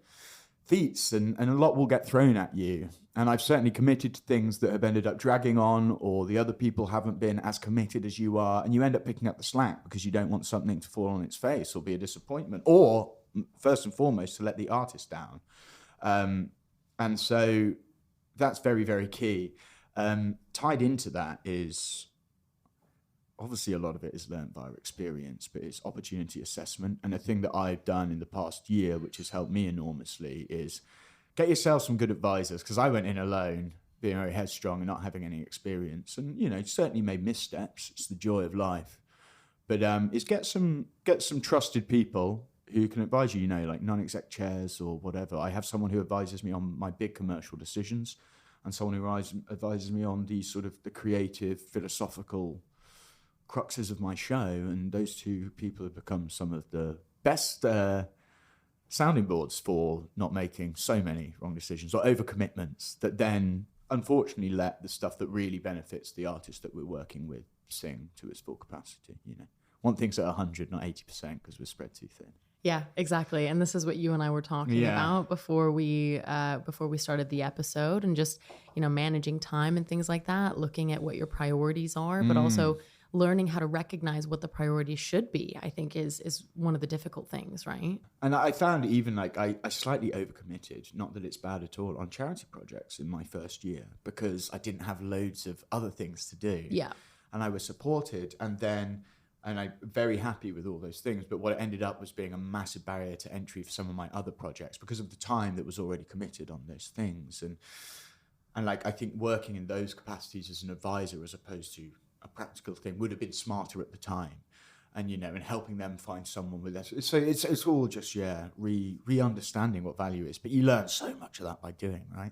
feats, and a lot will get thrown at you. And I've certainly committed to things that have ended up dragging on, or the other people haven't been as committed as you are, and you end up picking up the slack because you don't want something to fall on its face or be a disappointment, or first and foremost, to let the artist down. And so that's very, very key. Tied into that is, obviously a lot of it is learned via experience, but it's opportunity assessment. And the thing that I've done in the past year, which has helped me enormously, is get yourself some good advisors, because I went in alone, being very headstrong and not having any experience, and certainly made missteps. It's the joy of life. But is get some trusted people who can advise you, like non-exec chairs or whatever. I have someone who advises me on my big commercial decisions, and someone who advises me on the sort of the creative, philosophical cruxes of my show. And those two people have become some of the best sounding boards for not making so many wrong decisions or overcommitments that then unfortunately let the stuff that really benefits the artist that we're working with sing to its full capacity. Want things at 100, not 80%, because we're spread too thin. Yeah, exactly. And this is what you and I were talking about before we started the episode, and just, managing time and things like that, looking at what your priorities are, but also learning how to recognize what the priorities should be, I think is one of the difficult things, right? And I found even like I slightly overcommitted, not that it's bad at all, on charity projects in my first year, because I didn't have loads of other things to do. Yeah. And I was supported, and I'm very happy with all those things. But what it ended up was being a massive barrier to entry for some of my other projects because of the time that was already committed on those things. And like, I think working in those capacities as an advisor as opposed to a practical thing would have been smarter at the time. And, and helping them find someone with that. So it's all just, re-understanding what value is. But you learn so much of that by doing, right?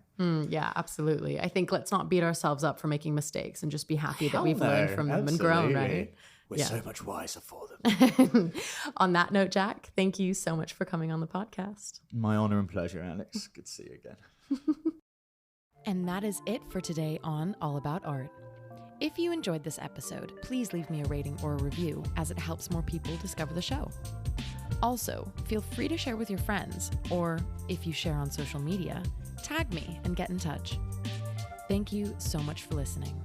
Yeah, absolutely. I think let's not beat ourselves up for making mistakes and just be happy that we've learned from them and grown, right? We're so much wiser for them. On that note, Jack, thank you so much for coming on the podcast. My honor and pleasure, Alex. Good to see you again. And that is it for today on All About Art. If you enjoyed this episode, please leave me a rating or a review, as it helps more people discover the show. Also, feel free to share with your friends, or if you share on social media, tag me and get in touch. Thank you so much for listening.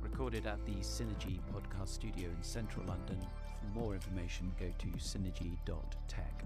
Recorded at the Synergy podcast studio in central London. For more information, go to synergy.tech.